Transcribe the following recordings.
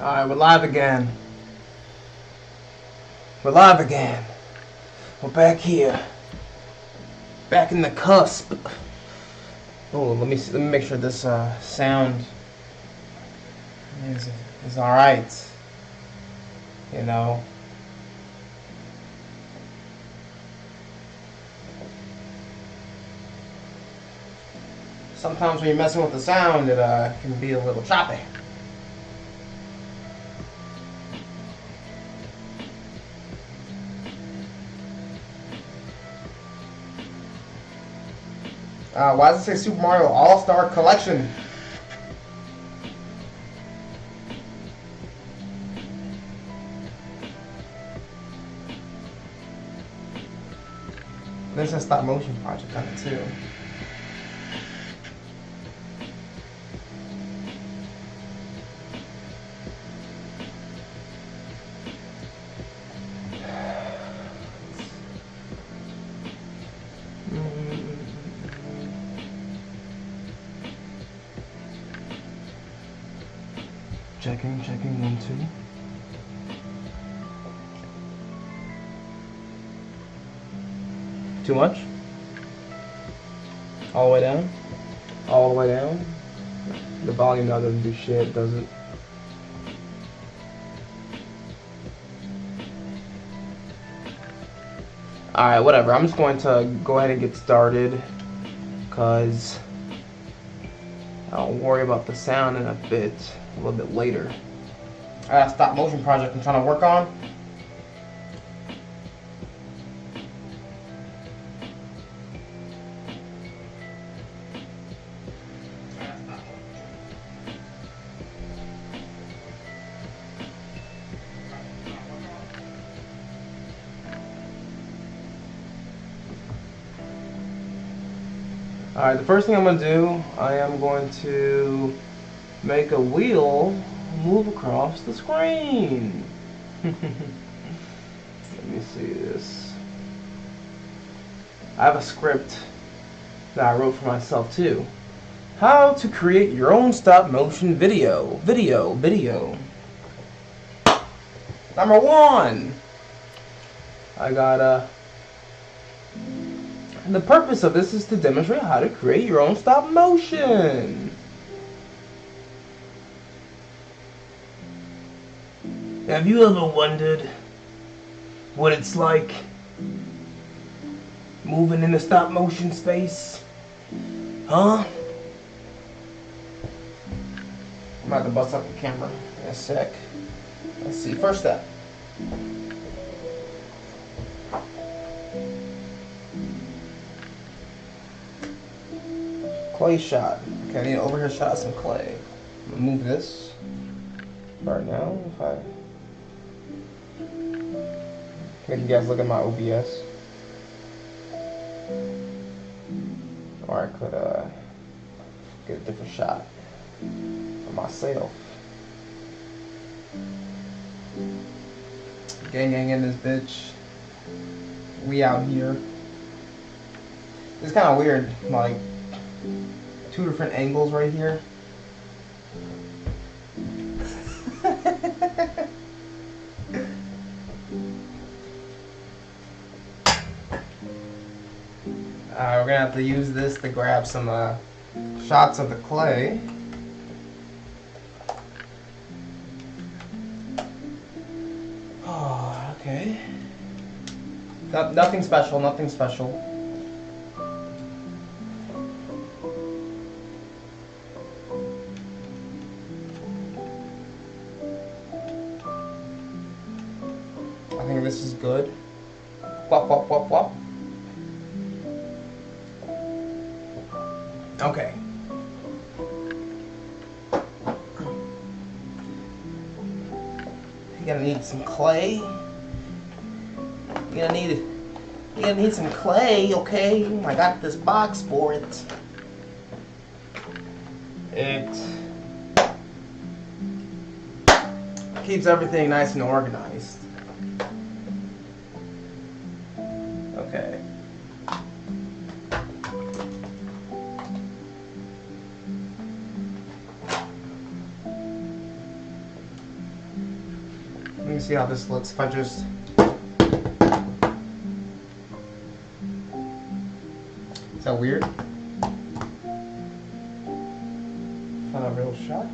Alright, we're live again. We're live again. We're back here. Back in the cusp. Oh, let me make sure this sound is alright. You know. Sometimes when you're messing with the sound, it can be a little choppy. Why does it say Super Mario All-Star Collection? There's a stop motion project on it too. Checking, 1, 2. Too much? All the way down? All the way down? The volume now doesn't do shit, does it? Alright, whatever. I'm just going to go ahead and get started, because I'll worry about the sound in a little bit later. I got a stop motion project I'm trying to work on. Alright, the first thing I'm going to do, I am going to make a wheel move across the screen. Let me see this. I have a script that I wrote for myself too. How to create your own stop motion video. Number 1. I got the purpose of this is to demonstrate how to create your own stop motion. Have you ever wondered what it's like moving in the stop motion space? Huh? I'm about to bust up the camera in a sec. Let's see. First step. Clay shot. Okay, I need an overhead shot of some clay. I'm gonna move this right now. If I make you guys look at my OBS, or I could get a different shot of myself. Gang in this bitch. We out here. It's kind of weird, like 2 different angles right here. We're gonna have to use this to grab some shots of the clay. Oh, okay. Nothing special, nothing special. I think this is good. Wop, wop, wop, wop. Okay. You're gonna need some clay. You're gonna need some clay, okay? I got this box for it. It keeps everything nice and organized. Okay. me see how this looks if I just... Is that weird? Find a real shot.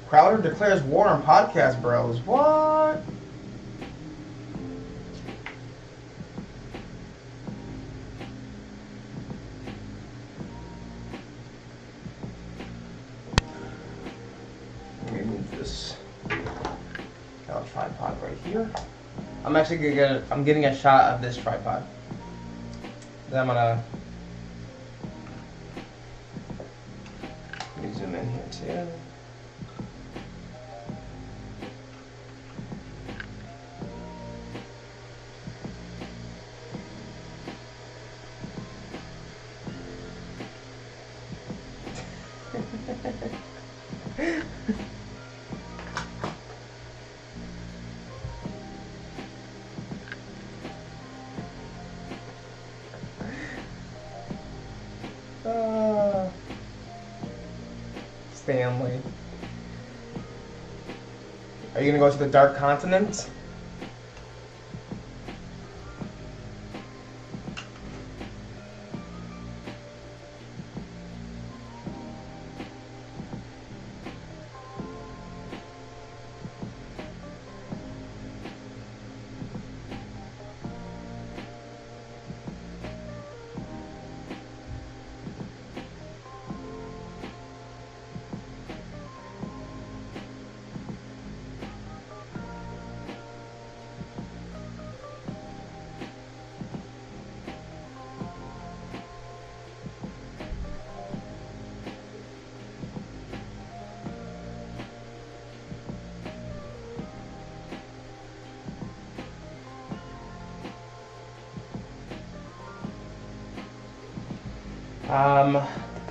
Crowder declares war on podcast bros. What? Let me move this. Got a tripod right here. I'm actually gonna get. I'm getting a shot of this tripod. Then I'm gonna. Let me zoom in here too. Stanley. Are you gonna go to the Dark Continent?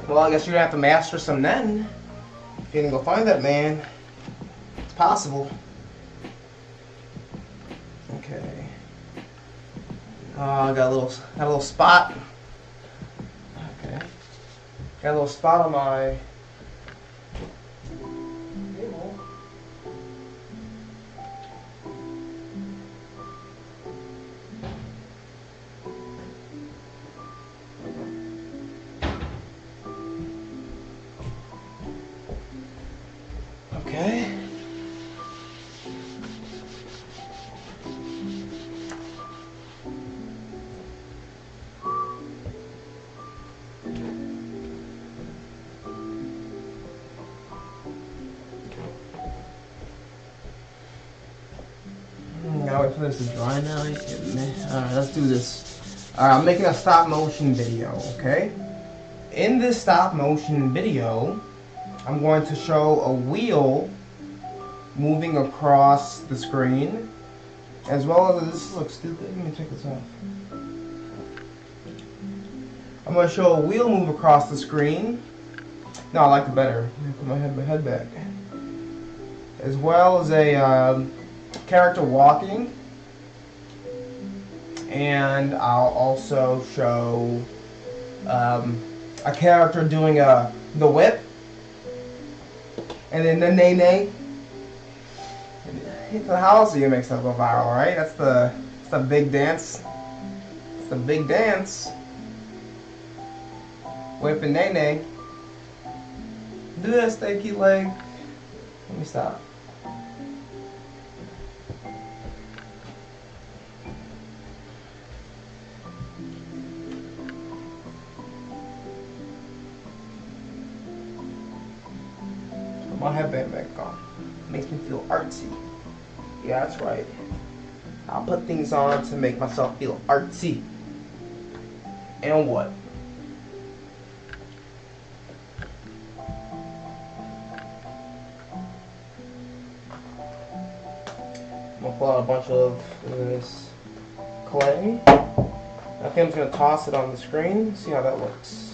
Well, I guess you're gonna have to master some then. If you didn't go find that man, it's possible. Okay. I got a little spot. Okay. Got a little spot on my table. Okay. Gotta wait for this to dry now. Alright, let's do this. Alright, I'm making a stop motion video, okay? In this stop motion video, I'm going to show a wheel moving across the screen, as well as, this looks stupid, let me take this off. I'm going to show a wheel move across the screen. No, I like it better. Let me put my head back. As well as a character walking, and I'll also show a character doing the whip, and then the nay-nay. How else do you make stuff go viral, right? That's the big dance. It's the big dance. Whip and nay-nay. Do that, stanky leg. Let me stop. my headband back on. Makes me feel artsy. Yeah, that's right. I'll put things on to make myself feel artsy. And what? I'm gonna pull out a bunch of this clay. I think I'm just gonna toss it on the screen, see how that looks.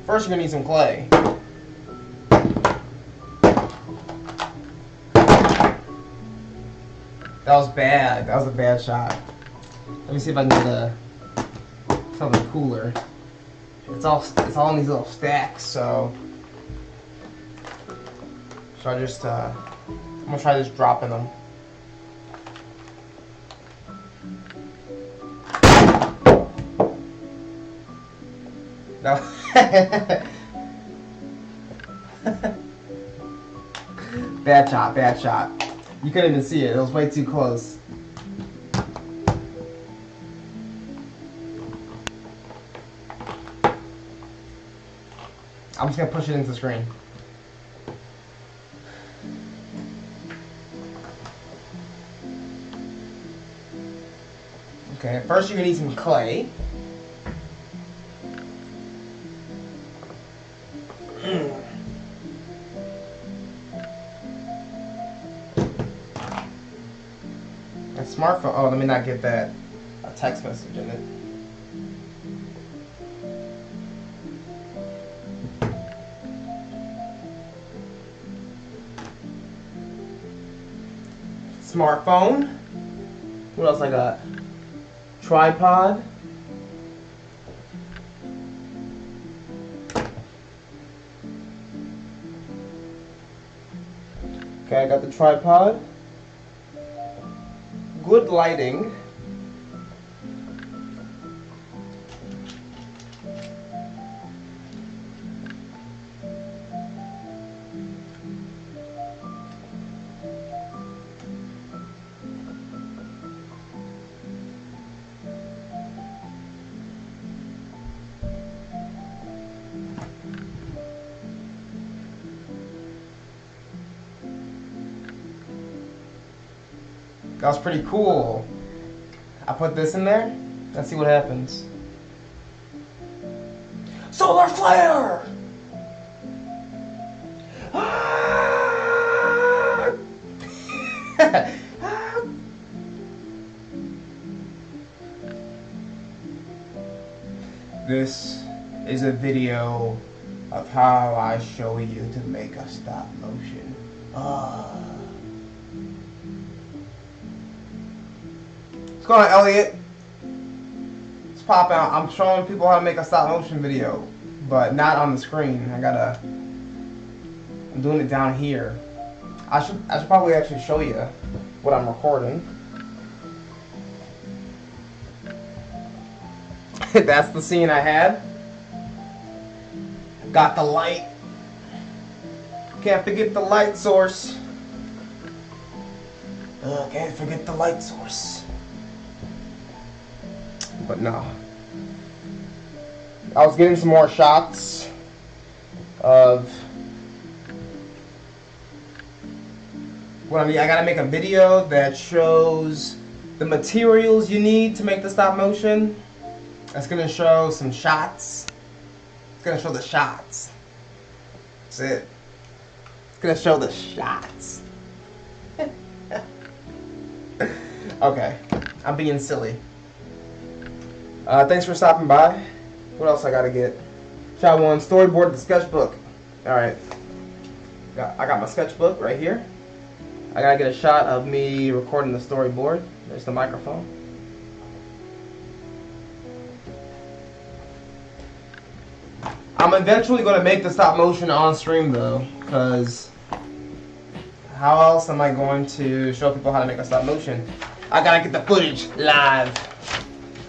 First, you're gonna need some clay. That was bad. That was a bad shot. Let me see if I can get something cooler. It's all in these little stacks, so I just I'm gonna try just dropping them. No. Bad shot, bad shot. You couldn't even see it. It was way too close. I'm just gonna push it into the screen. Okay, first you're gonna need some clay. A smartphone. Oh, let me not get that. A text message in it. Smartphone. What else I got? Tripod. Okay, I got the tripod. Good lighting. That was pretty cool. I put this in there. Let's see what happens. Solar flare! Ah! This is a video of how I show you to make a stop motion. What's going on, Elliot? It's popping out. I'm showing people how to make a stop motion video, but not on the screen. I'm doing it down here. I should probably actually show you what I'm recording. That's the scene I had. Got the light. Can't forget the light source. Can't forget the light source. But no. I was getting some more shots of what I mean. I gotta make a video that shows the materials you need to make the stop motion. It's gonna show some shots. It's gonna show the shots. That's it. It's gonna show the shots. Okay, I'm being silly. Thanks for stopping by. What else I gotta get? Shot one, storyboard, the sketchbook. Alright. I got my sketchbook right here. I gotta get a shot of me recording the storyboard. There's the microphone. I'm eventually gonna make the stop motion on stream though, because how else am I going to show people how to make a stop motion? I gotta get the footage live.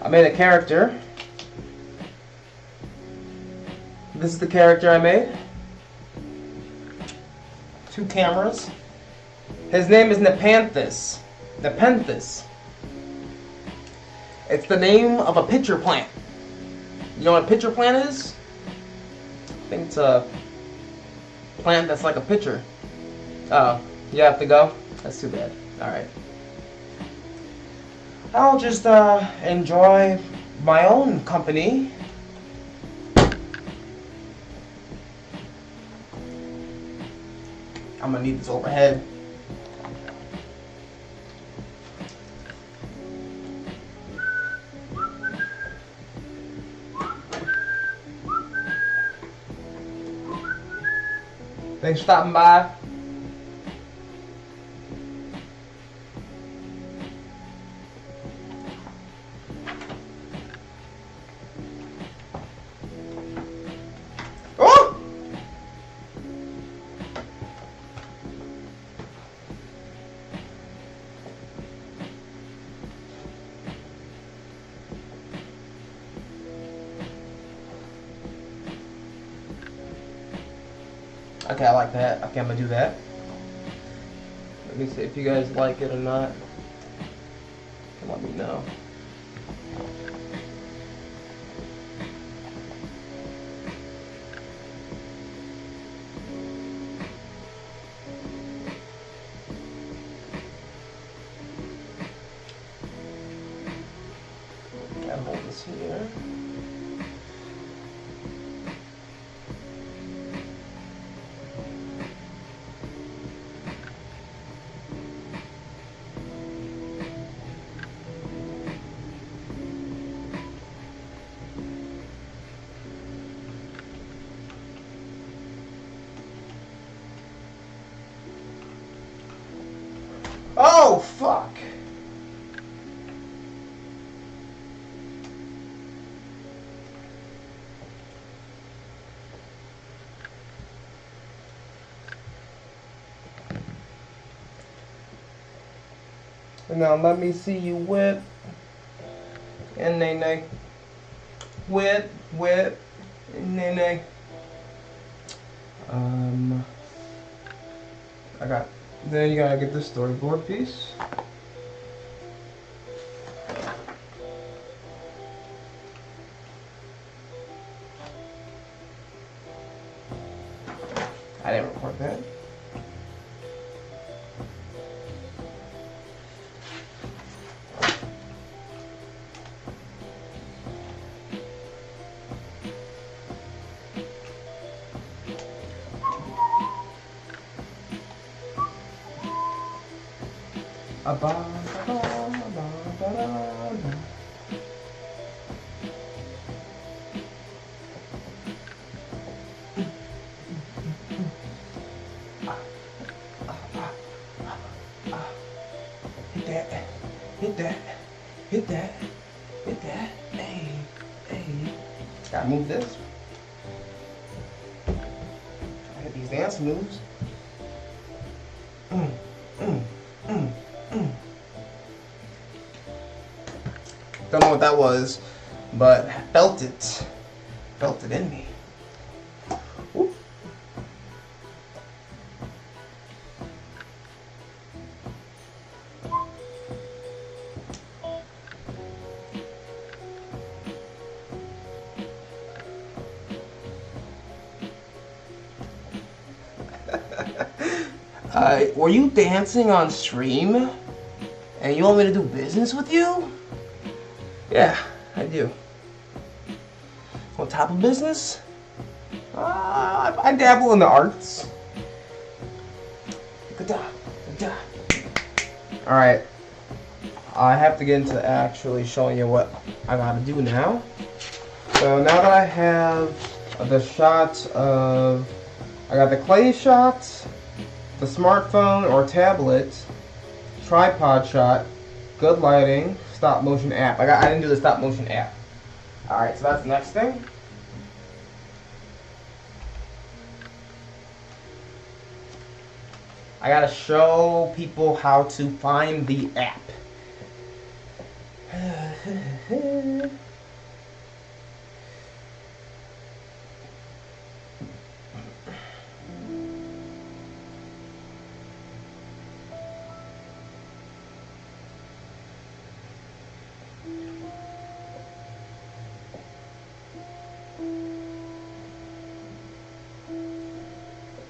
I made a character. This is the character I made. 2 cameras. His name is Nepenthes. Nepenthes. It's the name of a pitcher plant. You know what a pitcher plant is? I think it's a plant that's like a pitcher. Oh, you have to go? That's too bad. Alright. I'll just enjoy my own company. I'm gonna need this overhead. Thanks for stopping by. Oh! Okay, I like that. Okay, I'm gonna do that. Let me see if you guys like it or not. Let me know. Gotta hold this here. Oh, fuck. And now let me see you whip. And nay. Whip, and nay. Then you gotta get the storyboard piece. I didn't record that. Hit that, hey. Gotta move this. I hit these dance moves. Don't know what that was, but I felt it. Felt it in me. Whoop. Were you dancing on stream? And you want me to do business with you? Yeah, I do. On top of business? I dabble in the arts. Alright. I have to get into actually showing you what I gotta do now. So now that I have the shots of... I got the clay shots, the smartphone or tablet, tripod shot, good lighting, stop motion app. I didn't do the stop motion app. Alright, so that's the next thing. I gotta show people how to find the app.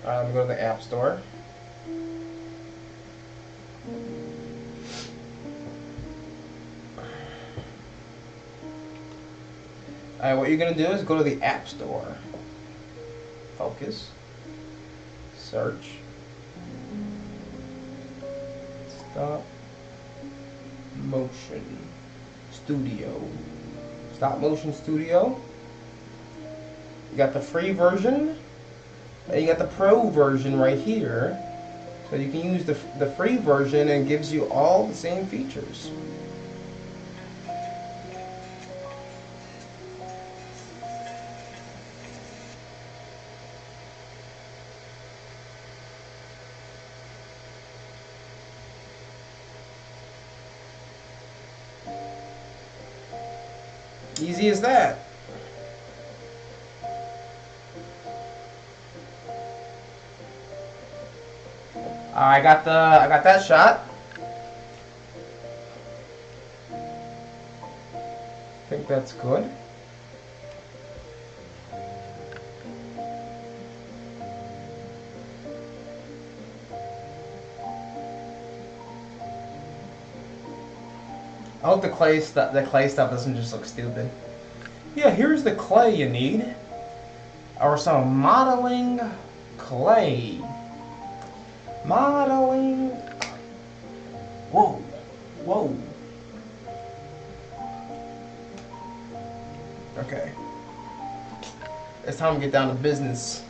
Alright, let me go to the App Store. Alright, what you're going to do is go to the App Store. Focus. Search. Stop Motion Studio. Stop Motion Studio. You got the free version, and you got the pro version right here. So you can use the free version, and it gives you all the same features. Easy as that. I got that shot. I think that's good. I hope the clay stuff doesn't just look stupid. Yeah, here's the clay you need. Or some modeling clay. Modeling. Whoa. Whoa. Okay. It's time to get down to business.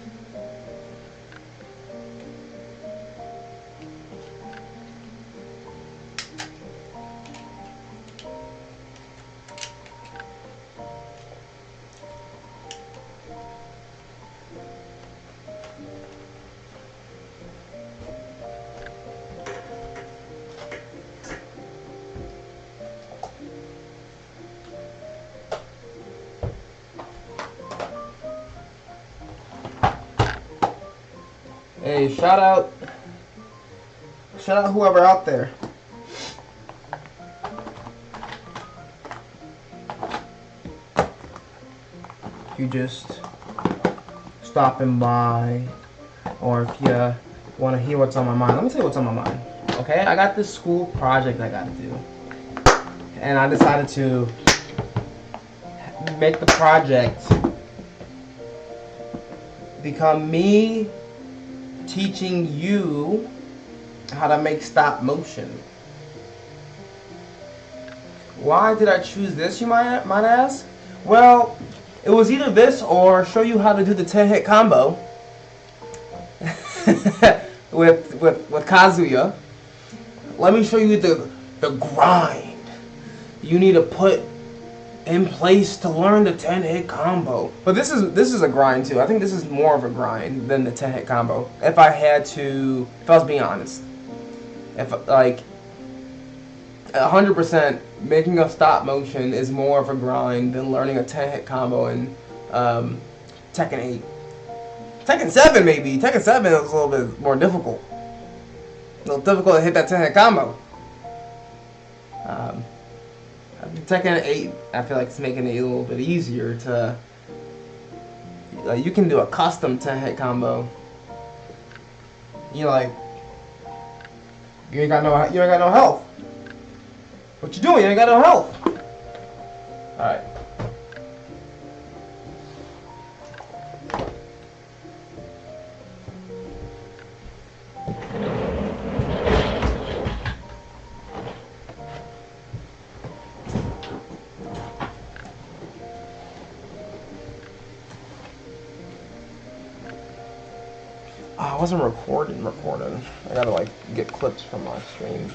Hey, shout out whoever out there. You just stopping by, or if you want to hear what's on my mind, let me tell you what's on my mind. Okay, I got this school project I got to do, and I decided to make the project become me teaching you how to make stop motion. Why did I choose this, you might ask? Well, it was either this or show you how to do the 10-hit combo with Kazuya. Let me show you the grind you need to put in place to learn the 10-hit combo. But this is a grind too. I think this is more of a grind than the 10-hit combo. If I was being honest. If like 100% making a stop motion is more of a grind than learning a 10-hit combo in Tekken 8. Tekken 7 maybe. Tekken 7 is a little bit more difficult. A little difficult to hit that 10-hit combo. Tekken 8, I feel like it's making it a little bit easier to. You can do a custom 10-hit combo. You ain't got no health. What you doing? You ain't got no health. All right. I wasn't recording. I gotta like get clips from my stream.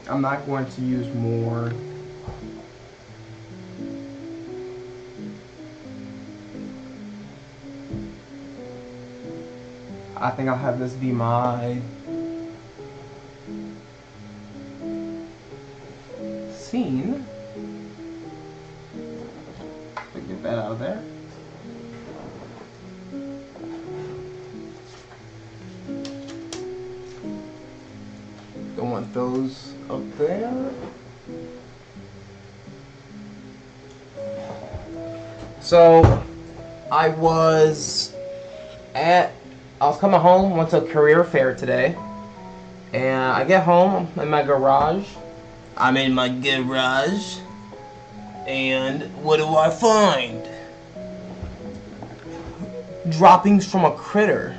I'm not going to use more. I think I'll have this be my scene. Get that out of there. Don't want those up there. So I was coming home, went to a career fair today, and I get home in my garage. I'm in my garage, and what do I find? Droppings from a critter.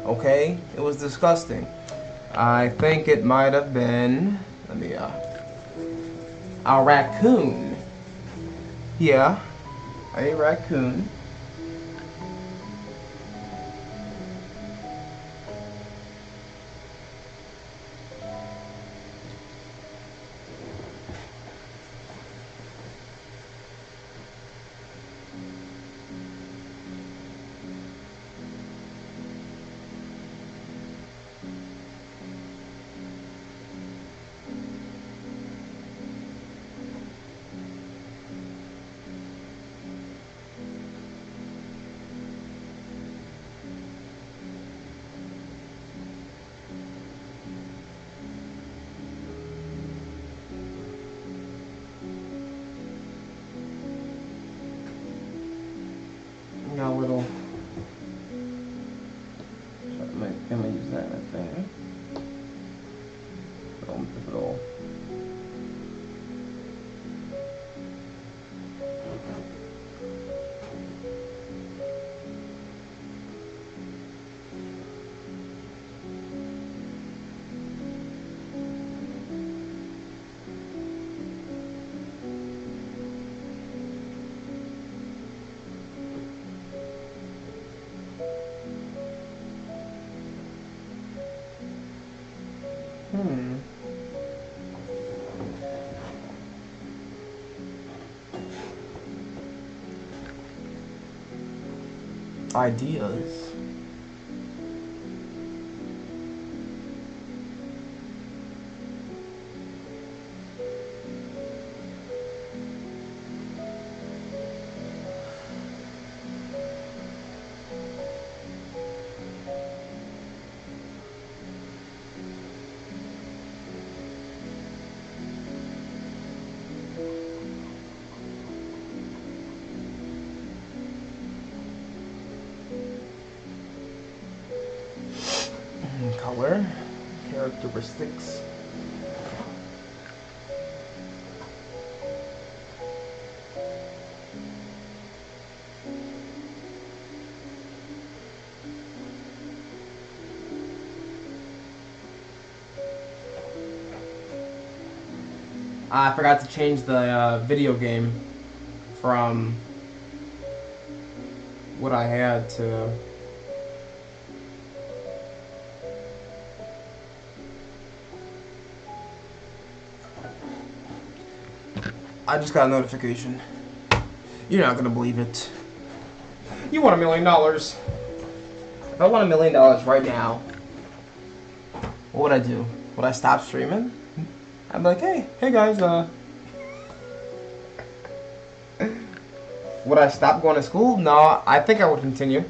Okay, it was disgusting. I think it might have been, a raccoon. Yeah, a raccoon. Got a little. I'm gonna use that thing. Don't flip it all. Ideas. Color, characteristics. I forgot to change the video game from what I had to. I just got a notification. You're not gonna believe it. You want $1 million. If I won $1 million right now, what would I do? Would I stop streaming? I'd be like, hey guys, would I stop going to school? No, I think I would continue.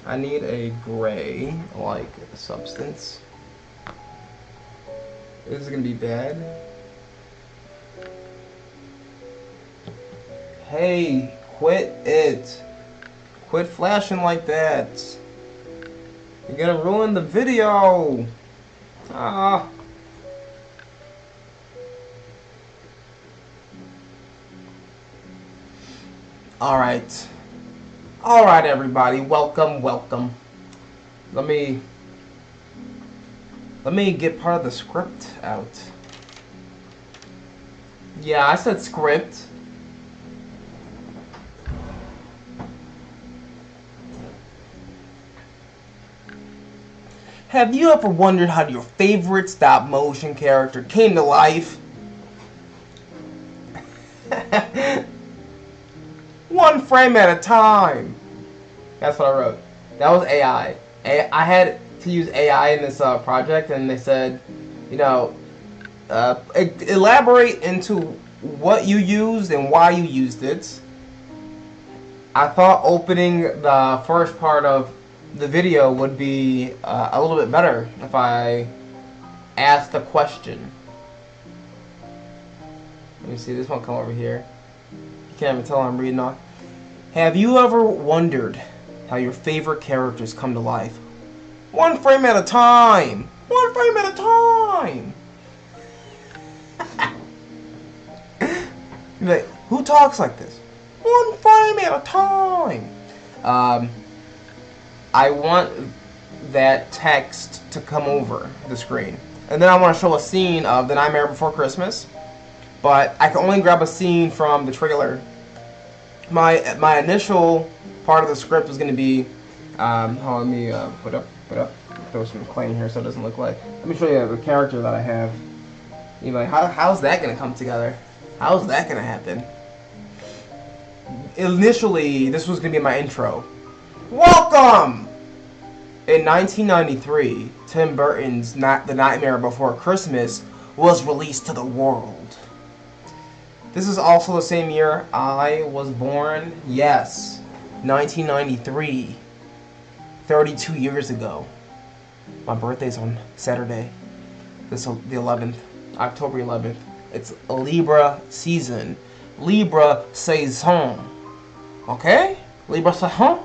I need a gray, like, substance. This is gonna be bad. Hey, quit it. Quit flashing like that. You're gonna ruin the video. Ah. Alright. Alright, everybody. Welcome, welcome. Let me get part of the script out. Yeah, I said script. Have you ever wondered how your favorite stop motion character came to life? One frame at a time. That's what I wrote. That was AI. I had to use AI in this project, and they said, you know, elaborate into what you used and why you used it. I thought opening the first part of the video would be a little bit better if I asked a question. Let me see, this one come over here. You can't even tell I'm reading off. Have you ever wondered how your favorite characters come to life? One frame at a time! One frame at a time! You're like, who talks like this? One frame at a time! I want that text to come over the screen. And then I want to show a scene of The Nightmare Before Christmas. But I can only grab a scene from the trailer. My initial part of the script was going to be, let me put up, throw some clay in here so it doesn't look like. Let me show you the character that I have. You're like, how's that going to come together? How's that going to happen? Initially, this was going to be my intro. Welcome! In 1993, Tim Burton's The Nightmare Before Christmas was released to the world. This is also the same year I was born. Yes, 1993. 32 years ago. My birthday's on Saturday. The 11th. October 11th. It's Libra season. Libra saison. Okay? Libra saison?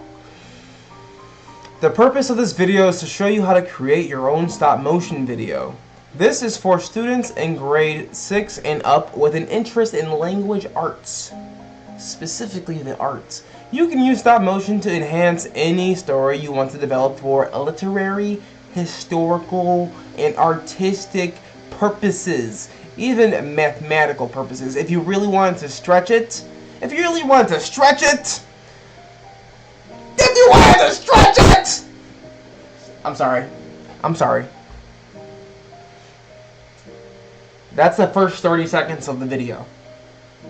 The purpose of this video is to show you how to create your own stop motion video. This is for students in grade 6 and up with an interest in language arts, specifically the arts. You can use stop motion to enhance any story you want to develop for literary, historical, and artistic purposes, even mathematical purposes. If you really wanted to stretch it, I'm sorry. That's the first 30 seconds of the video.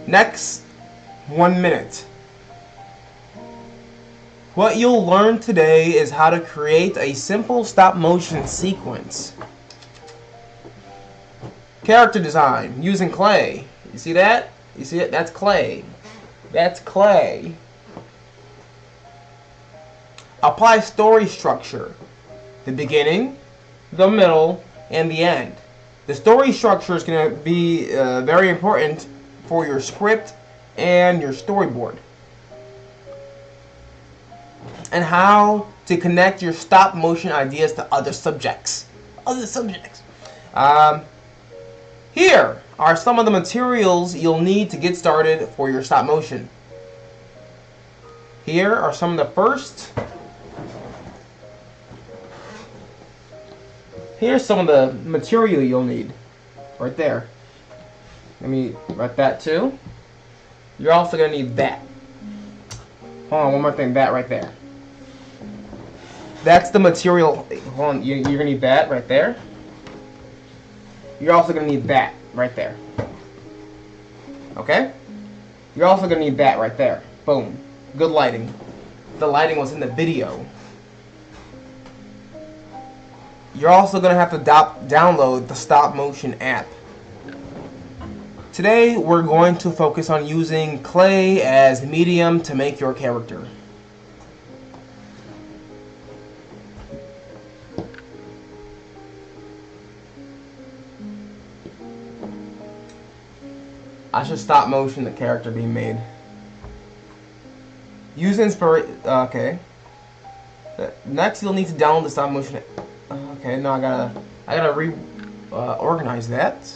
Next, 1 minute. What you'll learn today is how to create a simple stop motion sequence. Character design using clay. You see that? You see it? That's clay. That's clay. Apply story structure. The beginning, the middle, and the end. The story structure is going to be very important for your script and your storyboard. And how to connect your stop motion ideas to other subjects. Here are some of the materials you'll need to get started for your stop motion. Here are some of the first. Here's some of the material you'll need. Right there. Let me write that too. You're also going to need that. Hold on, one more thing. That right there. That's the material. Hold on, you're going to need that right there. You're also going to need that right there. Okay? You're also going to need that right there. Boom. Good lighting. The lighting was in the video. You're also going to have to download the stop motion app. Today we're going to focus on using clay as medium to make your character. I should stop motion the character being made. Use inspiration. Okay. Next you'll need to download the stop motion app. Okay, now I gotta organize that.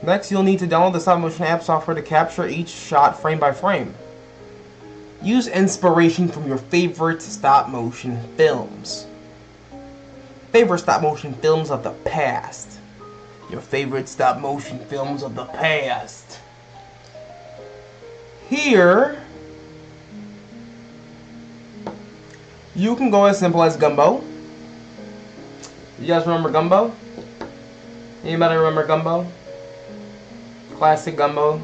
Next, you'll need to download the stop motion app software to capture each shot frame by frame. Use inspiration from your favorite stop motion films. Favorite stop motion films of the past. Your favorite stop motion films of the past. Here, you can go as simple as Gumbo. You guys remember Gumbo? Anybody remember Gumbo? Classic Gumbo.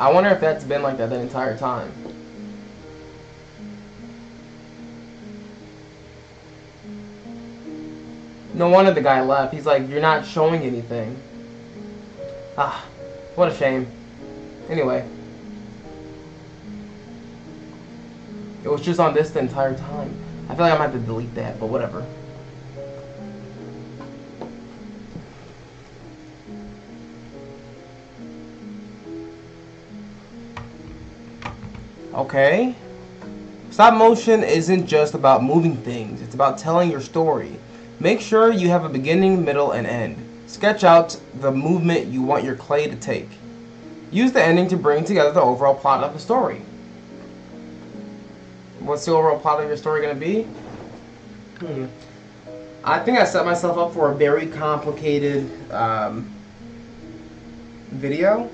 I wonder if that's been like that the entire time. No wonder the guy left. He's like, you're not showing anything. Ah, what a shame. Anyway. It was just on this the entire time. I feel like I'm gonna have to delete that, but whatever. Okay. Stop motion isn't just about moving things. It's about telling your story. Make sure you have a beginning, middle, and end. Sketch out the movement you want your clay to take. Use the ending to bring together the overall plot of the story. What's the overall plot of your story going to be? I think I set myself up for a very complicated video.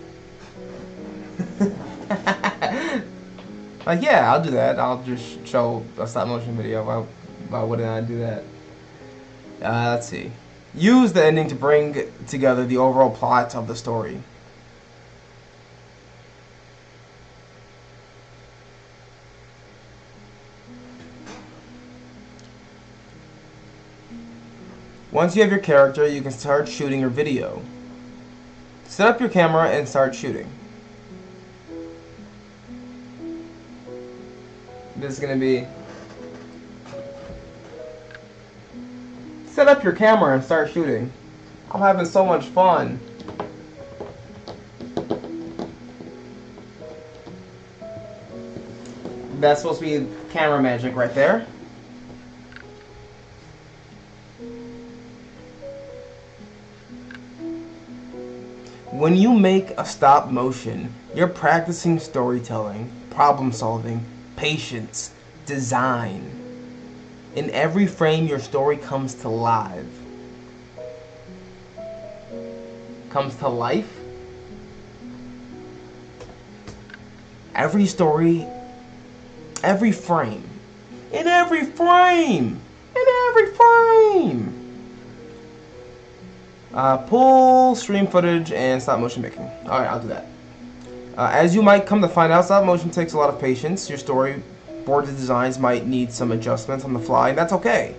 Like, yeah, I'll do that. I'll just show a stop motion video. Why wouldn't I do that? Let's see. Use the ending to bring together the overall plot of the story. Once you have your character, you can start shooting your video. Set up your camera and start shooting. This is going to be... Set up your camera and start shooting. I'm having so much fun. That's supposed to be camera magic right there. When you make a stop motion, you're practicing storytelling, problem solving, patience, design. In every frame, your story comes to life. Comes to life? Every story, every frame. In every frame! In every frame! Pull stream footage and stop motion making. Alright, I'll do that. As you might come to find out, stop motion takes a lot of patience. Your storyboard designs might need some adjustments on the fly, and that's okay.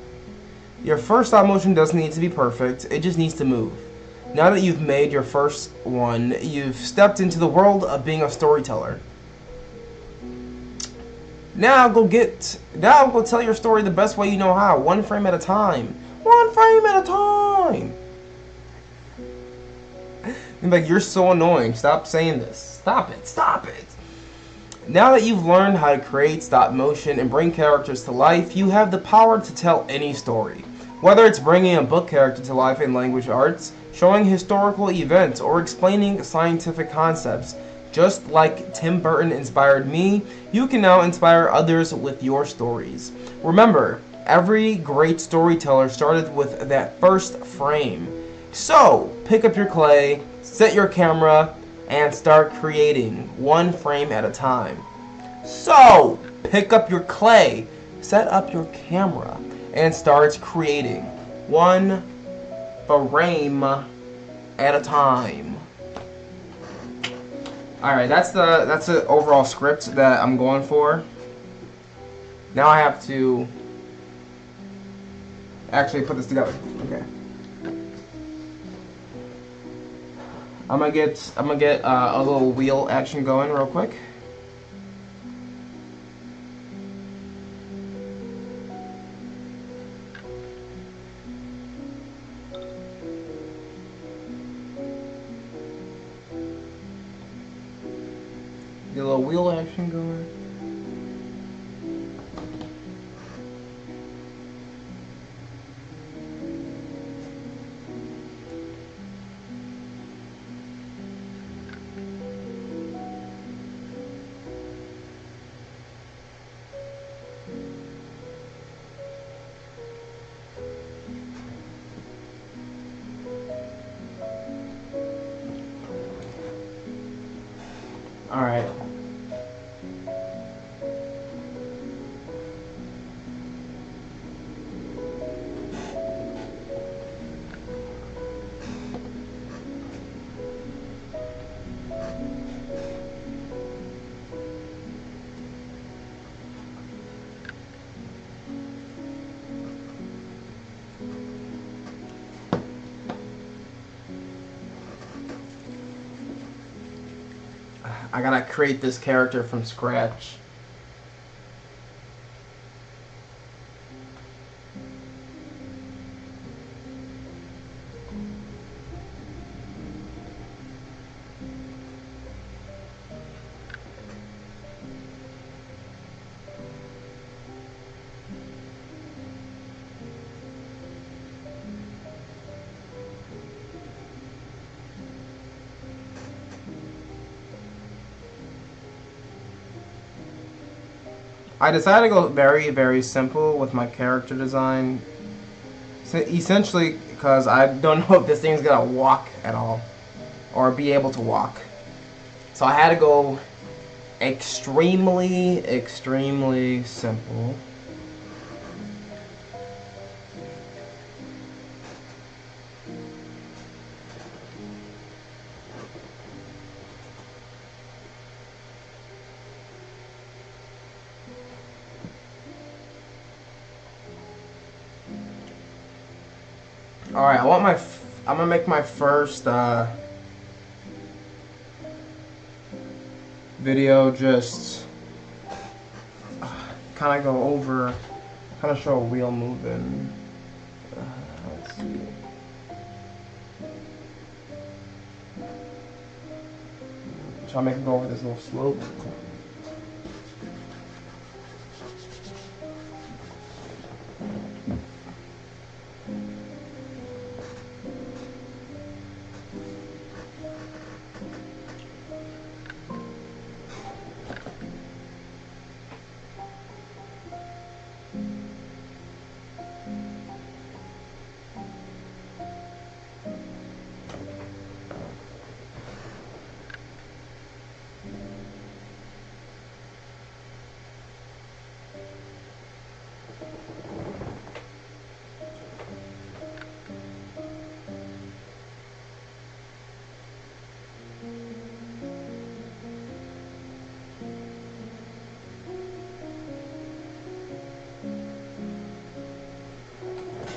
Your first stop motion doesn't need to be perfect, it just needs to move. Now that you've made your first one, you've stepped into the world of being a storyteller. Now go tell your story the best way you know how, one frame at a time. One frame at a time! Like, you're so annoying. Stop saying this. Stop it. Stop it. Now that you've learned how to create stop motion and bring characters to life, you have the power to tell any story. Whether it's bringing a book character to life in language arts, showing historical events, or explaining scientific concepts, just like Tim Burton inspired me, you can now inspire others with your stories. Remember, every great storyteller started with that first frame. So, pick up your clay, set your camera, and start creating one frame at a time. So, pick up your clay, set up your camera, and start creating one frame at a time. Alright, that's the overall script that I'm going for. Now I have to actually put this together. Okay. I'm gonna get a little wheel action going real quick. Get a little wheel action going. Alright. I gotta create this character from scratch. I decided to go very, very simple with my character design. So essentially, because I don't know if this thing's gonna walk at all, or be able to walk. So I had to go extremely, extremely simple. All right, I'm gonna make my first video. Just kind of go over, kind of show a wheel moving. Let's see. Try to make it go over this little slope.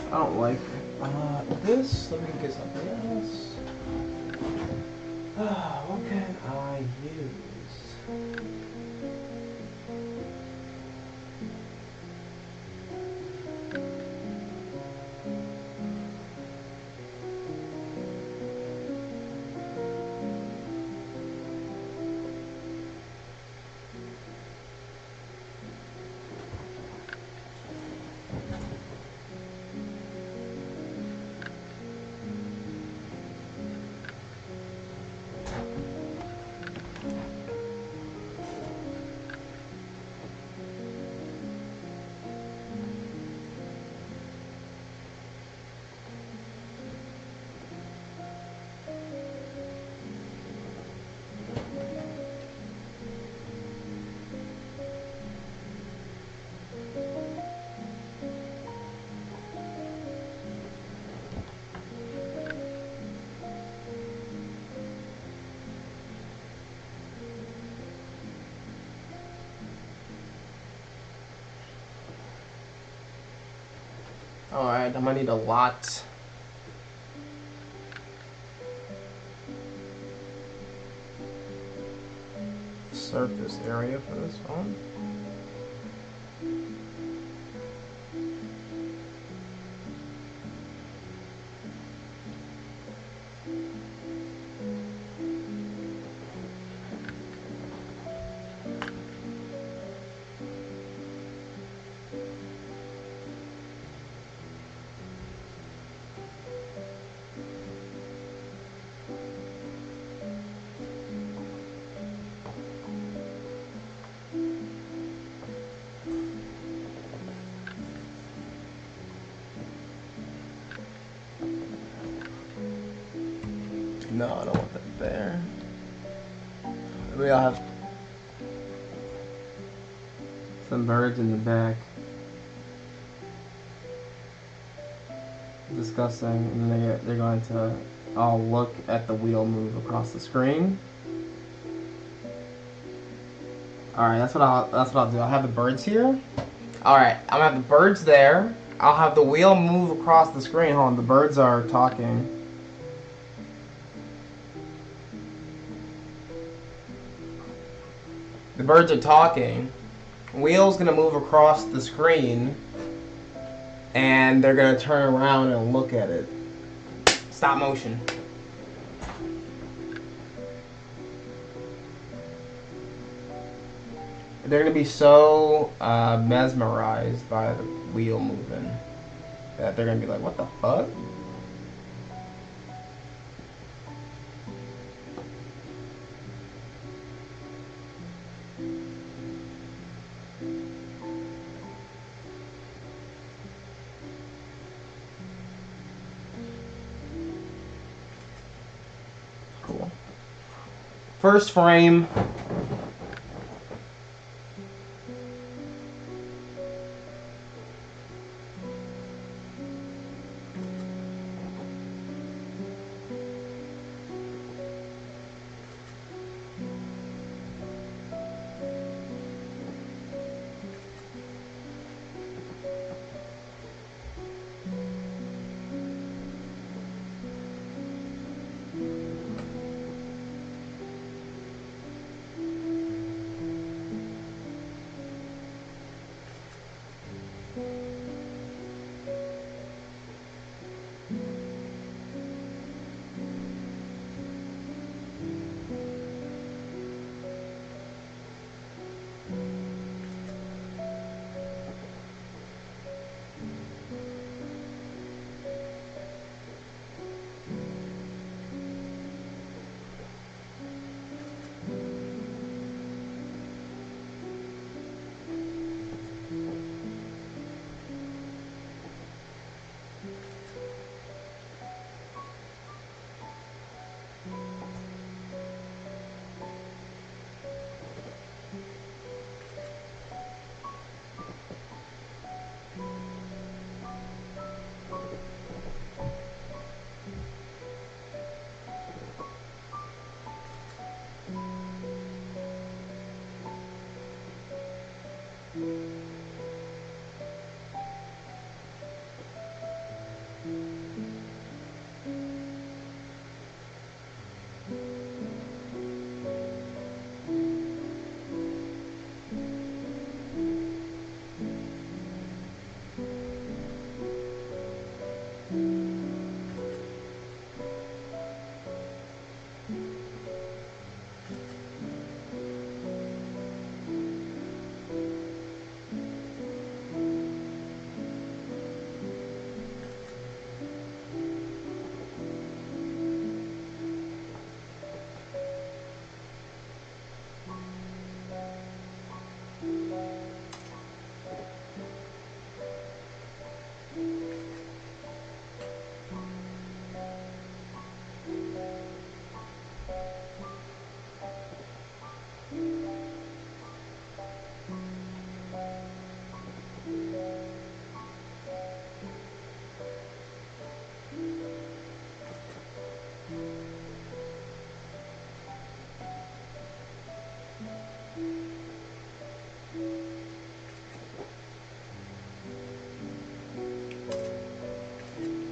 I don't like this. Let me get something else. What can I use? Alright, I'm gonna need a lot. Surface area for this one. No, I don't want that there. We all have some birds in the back discussing, and they're going to all look at the wheel move across the screen. All right, that's what I'll do. I'll have the birds here. All right, I'm gonna have the birds there. I'll have the wheel move across the screen. Hold on, the birds are talking. The birds are talking. Wheel's gonna move across the screen, and they're gonna turn around and look at it. Stop motion. They're gonna be so mesmerized by the wheel moving that they're gonna be like, "What the fuck?" Cool. First frame.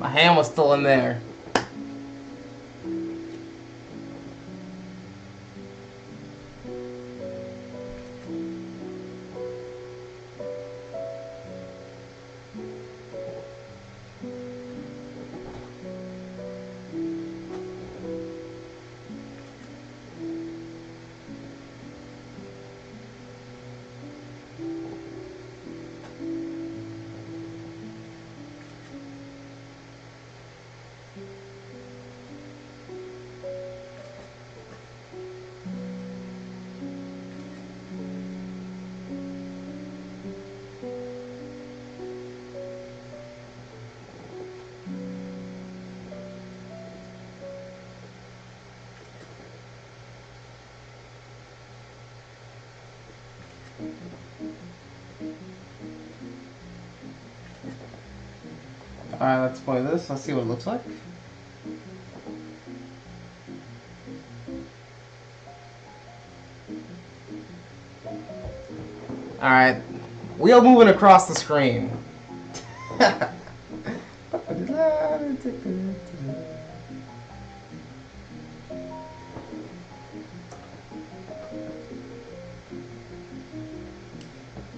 My hand was still in there. Alright, let's play this. Let's see what it looks like. Alright. Wheel moving across the screen.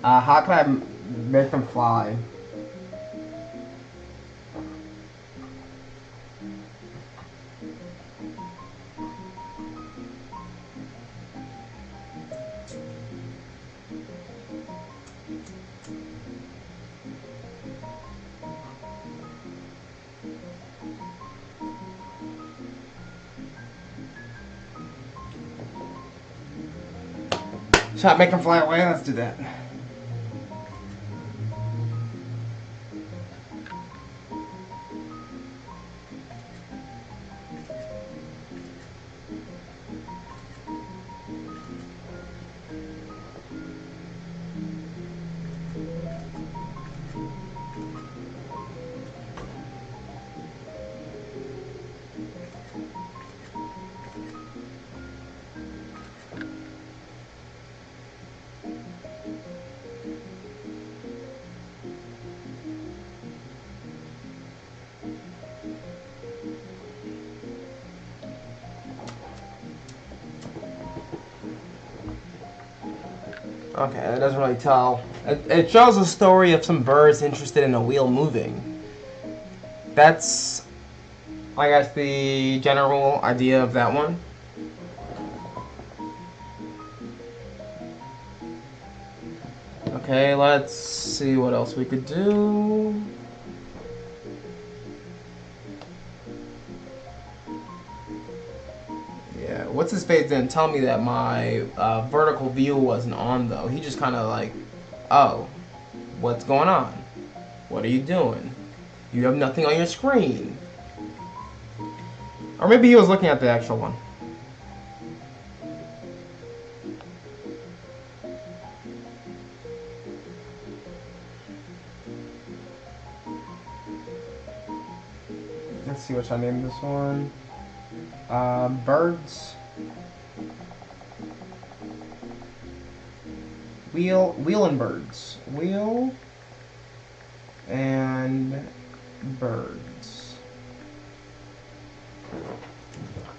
How can I make them fly? Should I make them fly away? Let's do that. Okay, that doesn't really tell. It shows a story of some birds interested in a wheel moving. That's, I guess, the general idea of that one. Okay, let's see what else we could do. Yeah, what's his face didn't tell me that my vertical view wasn't on though. He just kind of like, oh, what's going on? What are you doing? You have nothing on your screen. Or maybe he was looking at the actual one. Let's see what I named this one. Birds. Wheel and birds. Wheel and birds.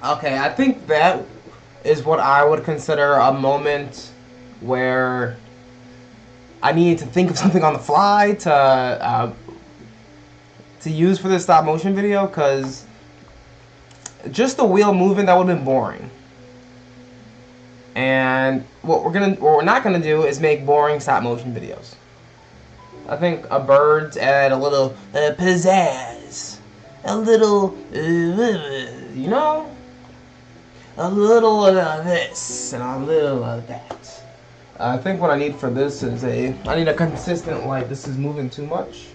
Okay, I think that is what I would consider a moment where I needed to think of something on the fly to use for this stop motion video, because just the wheel moving, that would have been boring. And what we're not gonna do is make boring stop motion videos. I think a birds add a little pizzazz, a little you know, a little of this and a little of that. I think what I need for this is I need a consistent, like, this is moving too much.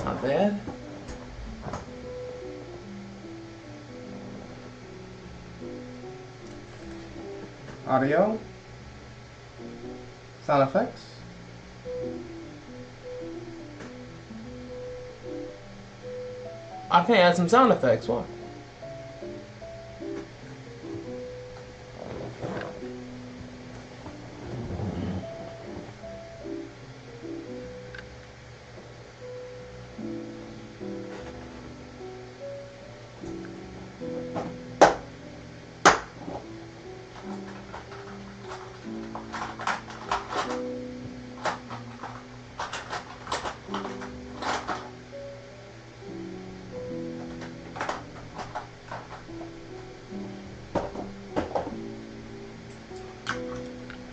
Not bad. Audio. Sound effects. I can add some sound effects. What?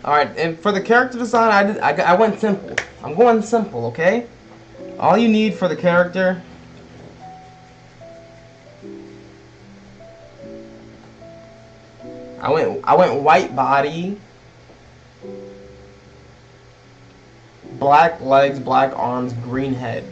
Alright, and for the character design, I went simple. I'm going simple, okay? All you need for the character, I went white body, black legs, black arms, green head.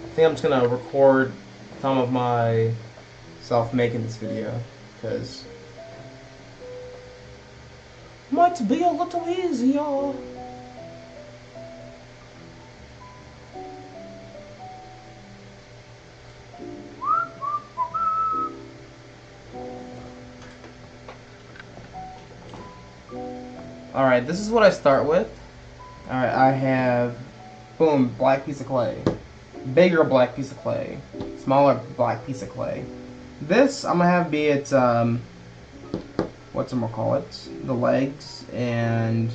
I think I'm just gonna record some of myself making this video, because might be a little easier. Alright, this is what I start with. Alright, I have, boom, black piece of clay. Bigger black piece of clay. Smaller black piece of clay. This, I'm going to have be its, whatchamacallit, the legs and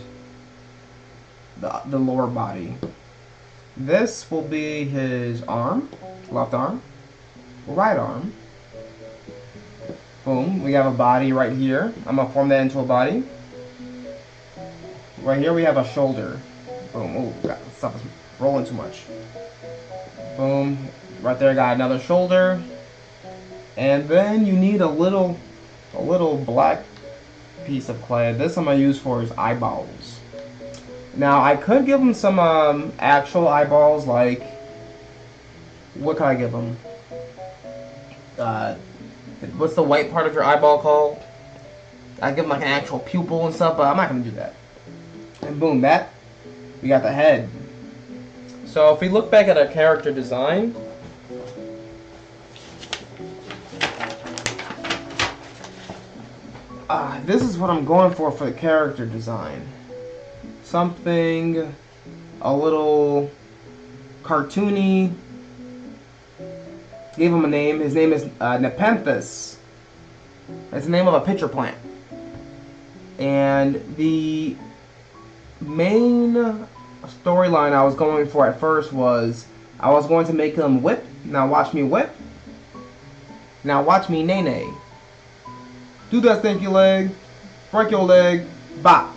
the lower body. This will be his arm, left arm, right arm. Boom, we have a body right here. I'm going to form that into a body. Right here we have a shoulder. Boom. Oh, God, stuff is rolling too much. Boom. Right there, got another shoulder. And then you need a little black piece of clay. This I'm gonna use for his eyeballs. Now I could give him some actual eyeballs. Like, what can I give him? What's the white part of your eyeball called? I give him like an actual pupil and stuff, but I'm not gonna do that. And boom, that, we got the head. So if we look back at our character design, this is what I'm going for the character design. Something a little cartoony. Gave him a name. His name is Nepenthes. It's the name of a pitcher plant. And the main storyline I was going for at first was I was going to make him whip. Now watch me whip. Now watch me nay-nay. Do that stinky leg. Break your leg. Bop.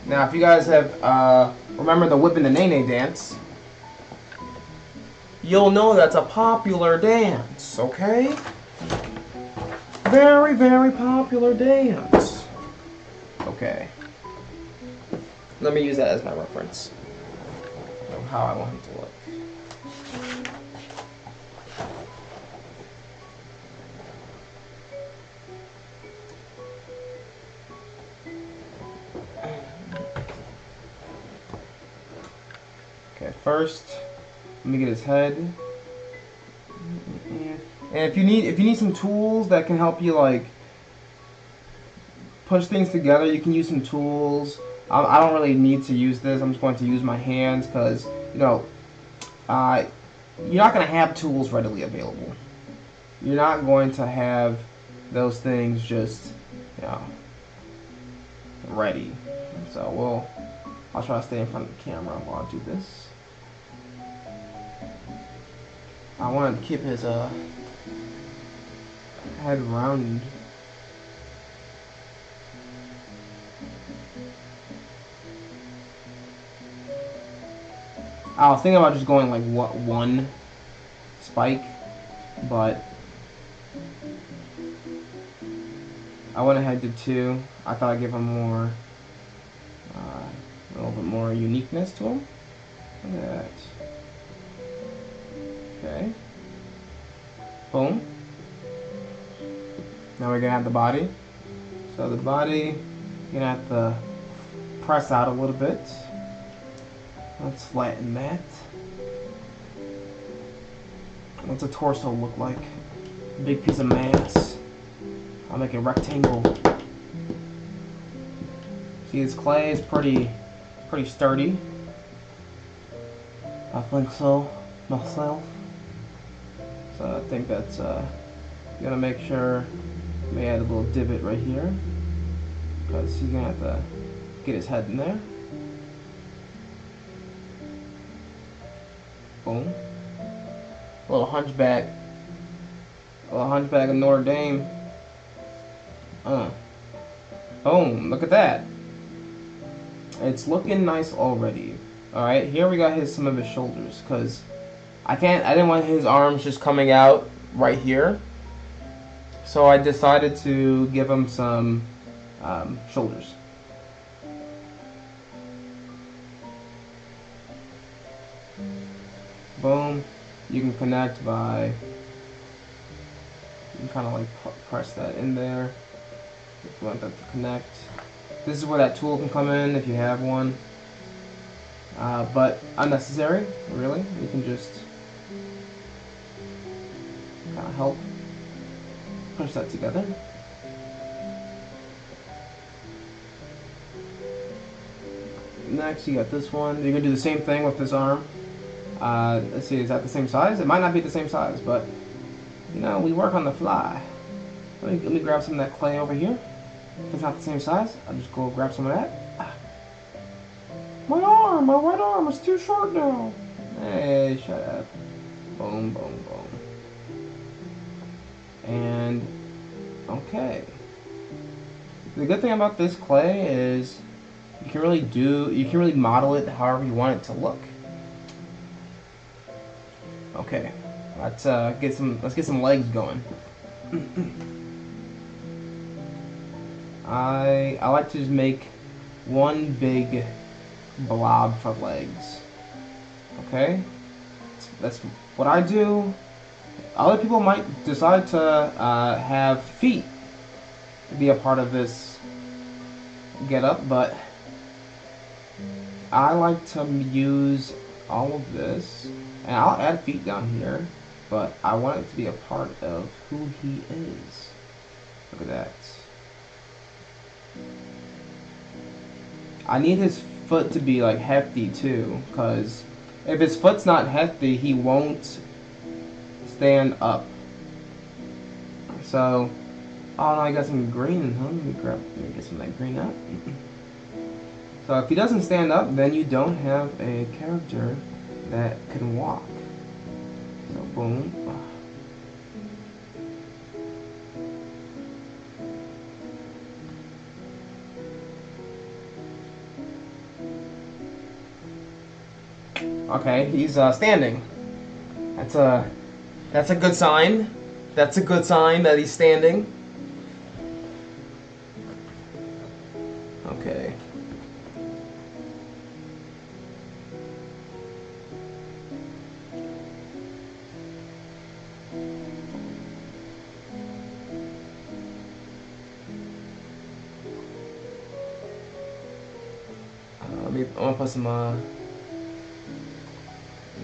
Now if you guys have remember the whip and the nay-nay dance, you'll know that's a popular dance, okay? Very, very popular dance. Okay. Let me use that as my reference of how I want him to look. Okay, first, let me get his head. And if you need some tools that can help you like push things together, you can use some tools. I don't really need to use this. I'm just going to use my hands because, you know, you're not going to have tools readily available. You're not going to have those things just, you know, ready. So I'll try to stay in front of the camera while I do this. I want to keep his head round. I was thinking about just going like one spike, but I went ahead and did two. I thought I'd give him more, a little bit more uniqueness to him. Look at that. Okay. Boom. Now we're gonna have the body. So the body, you're gonna have to press out a little bit. Let's flatten that. What's a torso look like? A big piece of mass. I'll make a rectangle. See, his clay is pretty sturdy. I think so myself. So I think that's gonna make sure we add a little divot right here because he's gonna have to get his head in there. Boom. A little hunchback of Notre Dame. Boom. Look at that. It's looking nice already. All right. Here we got some of his shoulders because I didn't want his arms just coming out right here. So I decided to give him some shoulders. Boom. You can connect by, you can kind of like press that in there. If you want that to connect. This is where that tool can come in if you have one. But unnecessary, really. You can just kind of help push that together. Next, you got this one. You're gonna do the same thing with this arm. Let's see, is that the same size? It might not be the same size, but you know, we work on the fly. Let me grab some of that clay over here. If it's not the same size, I'll just go grab some of that. My arm, my right arm is too short now. Hey, shut up. Boom, boom, boom. And, okay. The good thing about this clay is you can really model it however you want it to look. Okay, let's get some legs going. I like to just make one big blob for legs. Okay, that's what I do. Other people might decide to have feet be a part of this getup, but I like to use all of this, and I'll add feet down here, but I want it to be a part of who he is. Look at that. I need his foot to be like hefty too, because if his foot's not hefty, he won't stand up. So, oh no, I got some green, huh? Let me get some of that green out. So if he doesn't stand up, then you don't have a character that can walk. So boom. Okay, he's standing. That's a good sign. That's a good sign that he's standing. Okay. I'm gonna put some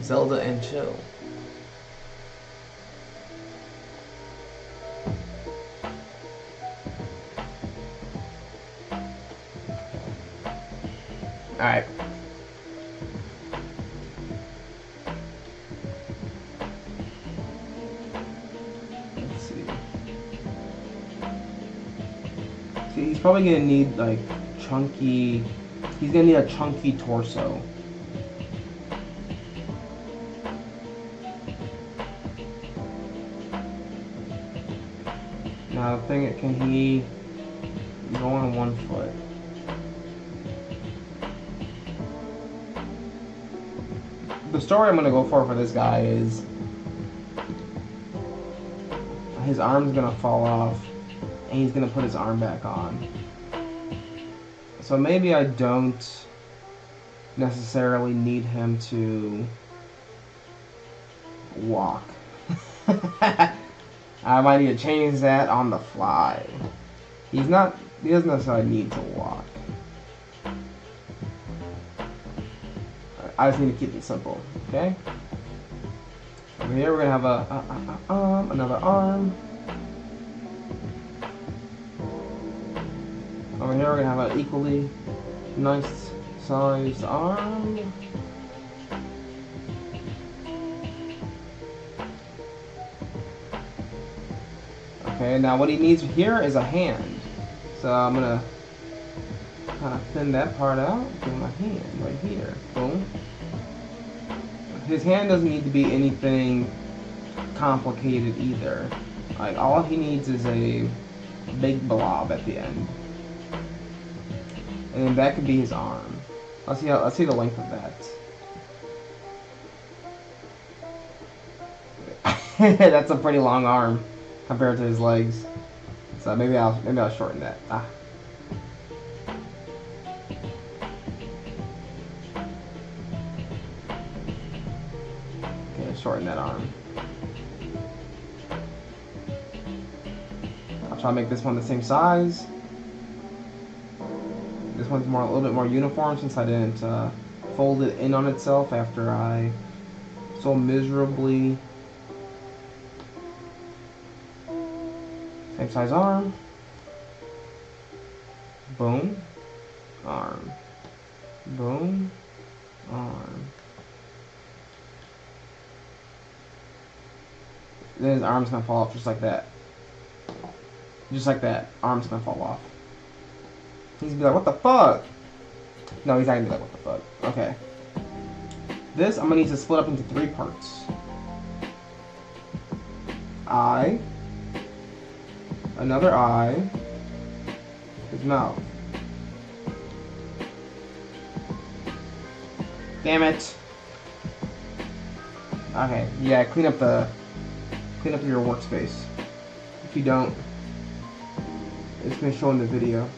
Zelda and Chill. Alright. Let's see. See, he's probably gonna need like chunky. He's gonna need a chunky torso. Now the thing is, can he go on one foot? The story I'm gonna go for this guy is his arm's gonna fall off and he's gonna put his arm back on. So maybe I don't necessarily need him to walk. I might need to change that on the fly. He doesn't necessarily need to walk. I just need to keep it simple, okay? Over here we're gonna have another arm. Over here we're gonna have an equally nice sized arm. Okay, now what he needs here is a hand. So I'm gonna kind of thin that part out. Give him a hand right here. Boom. His hand doesn't need to be anything complicated either. Like all he needs is a big blob at the end, and then that could be his arm. Let's see the length of that. That's a pretty long arm compared to his legs. So maybe I'll shorten that. Okay, shorten that arm. I'll try to make this one the same size. this one's a little bit more uniform since I didn't fold it in on itself after I so miserably. Same size arm. Boom. Arm. Boom. Arm. Then his arm's gonna fall off just like that. Just like that. Arm's gonna fall off. He's gonna be like, what the fuck? No, he's not gonna be like, what the fuck? Okay. This, I'm gonna need to split up into 3 parts. Eye. Another eye. His mouth. Damn it. Okay, yeah, clean up your workspace. If you don't, it's gonna show in the video.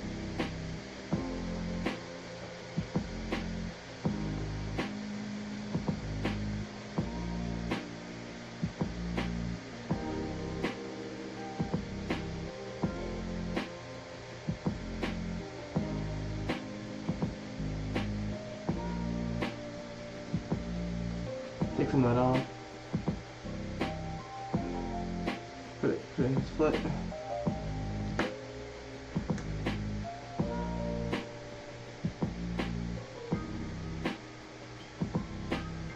Take some of that off. Put it in his foot.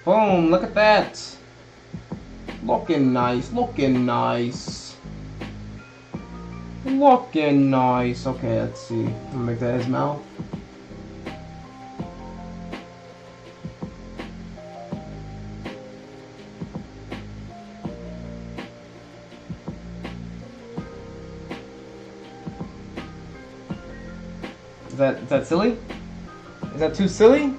Boom, look at that. Looking nice, looking nice. Looking nice. Okay, let's see. I'm gonna make that his mouth. Is that silly? Is that too silly?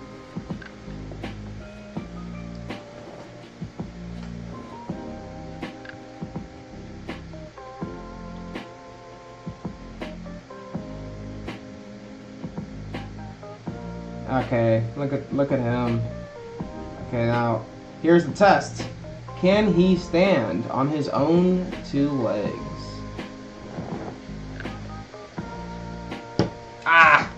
Okay, look at him. Okay, now here's the test. Can he stand on his own 2 legs? Ah!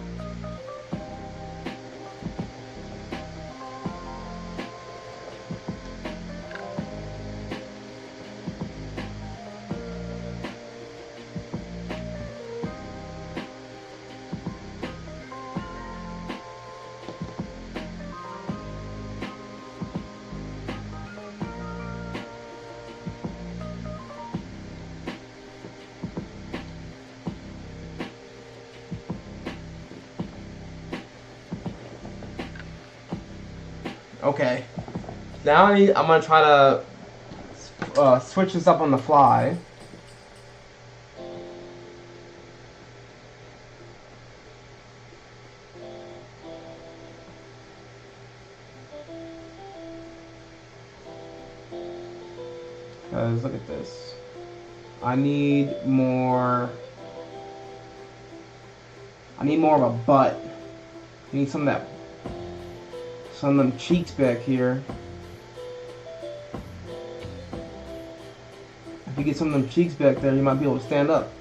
Okay. Now I'm gonna try to switch this up on the fly. Because look at this. I need more of a butt. I need some of them cheeks back here. If you get some of them cheeks back there, you might be able to stand up.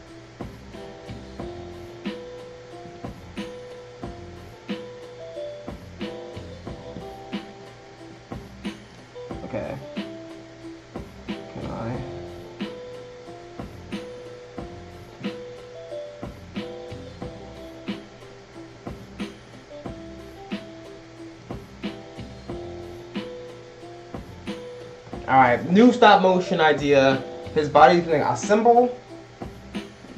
Okay. Can I? Alright, new stop motion idea. His body's gonna assemble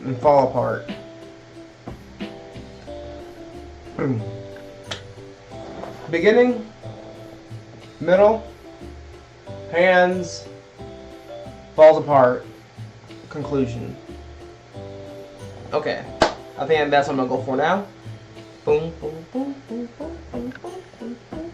and fall apart. Beginning, middle, hands, falls apart, conclusion. Okay, I think that's what I'm gonna go for now. Boom, boom, boom, boom, boom, boom, boom, boom, boom.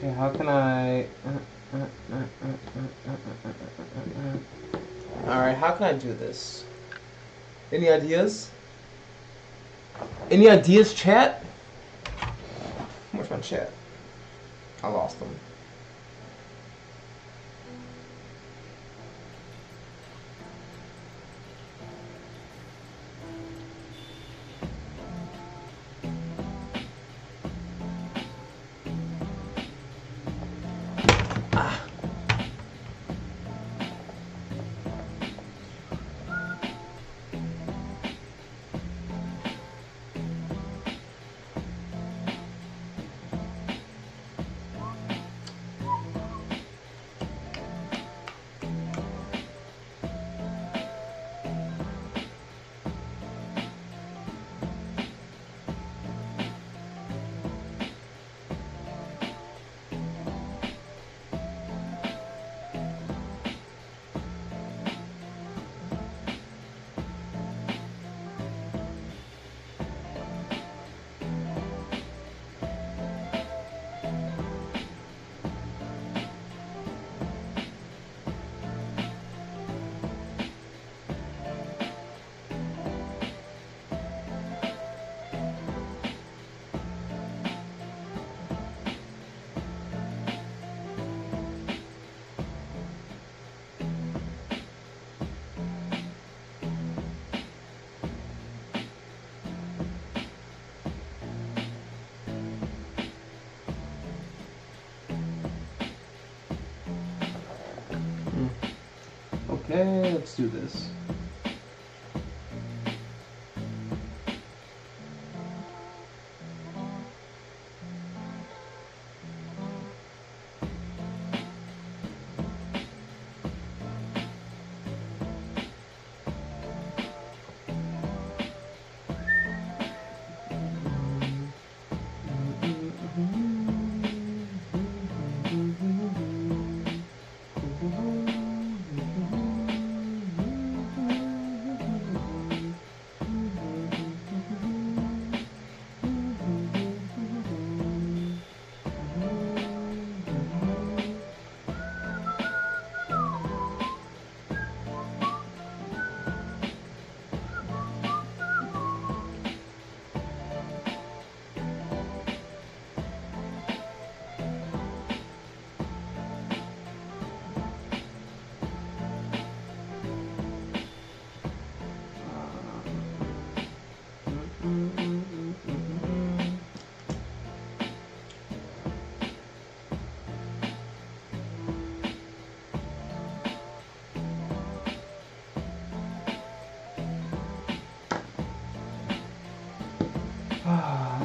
Okay, how can I... Alright, how can I do this? Any ideas? Any ideas, chat? Where's my chat? I lost them. Okay, let's do this.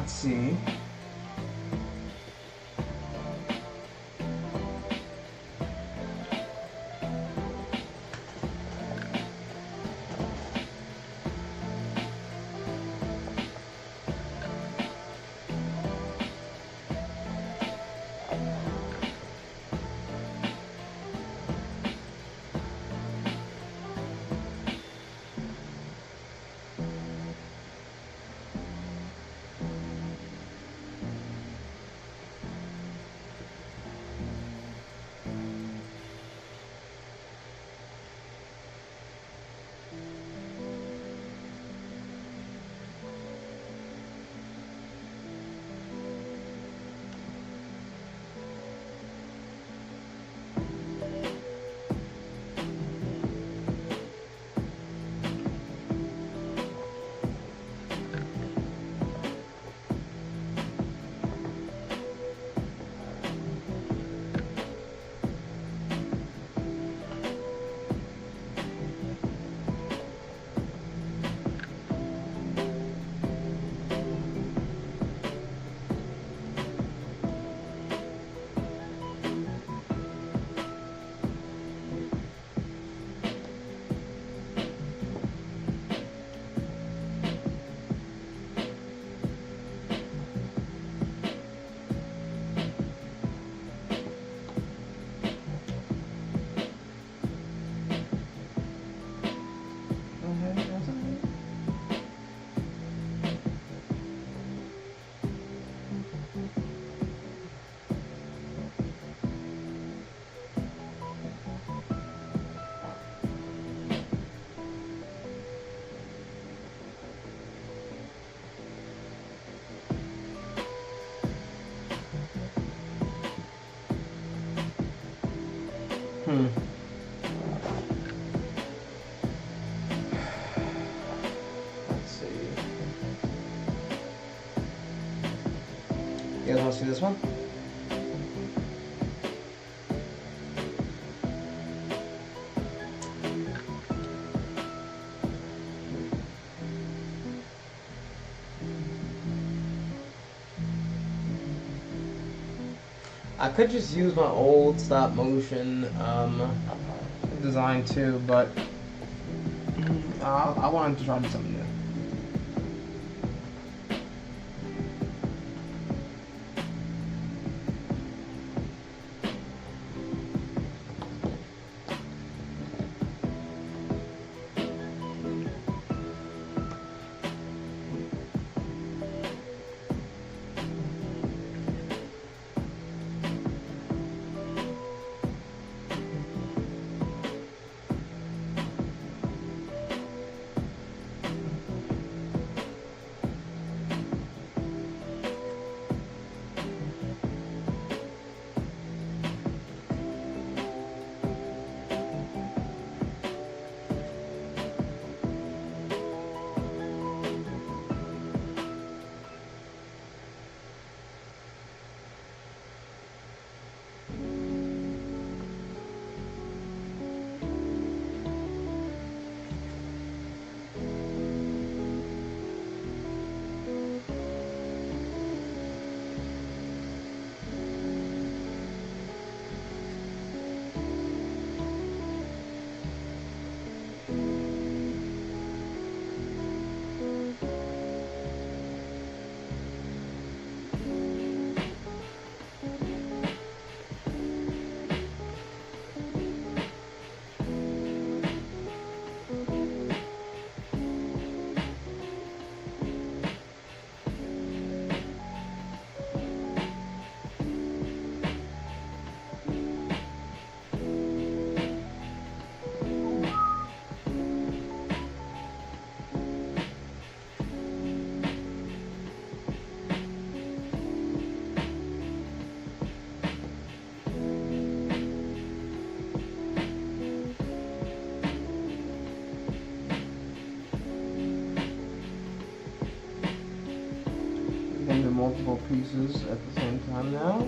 Let's see. You guys want to see this one? I could just use my old stop motion design too, but I wanted to try something new. Into multiple pieces at the same time now.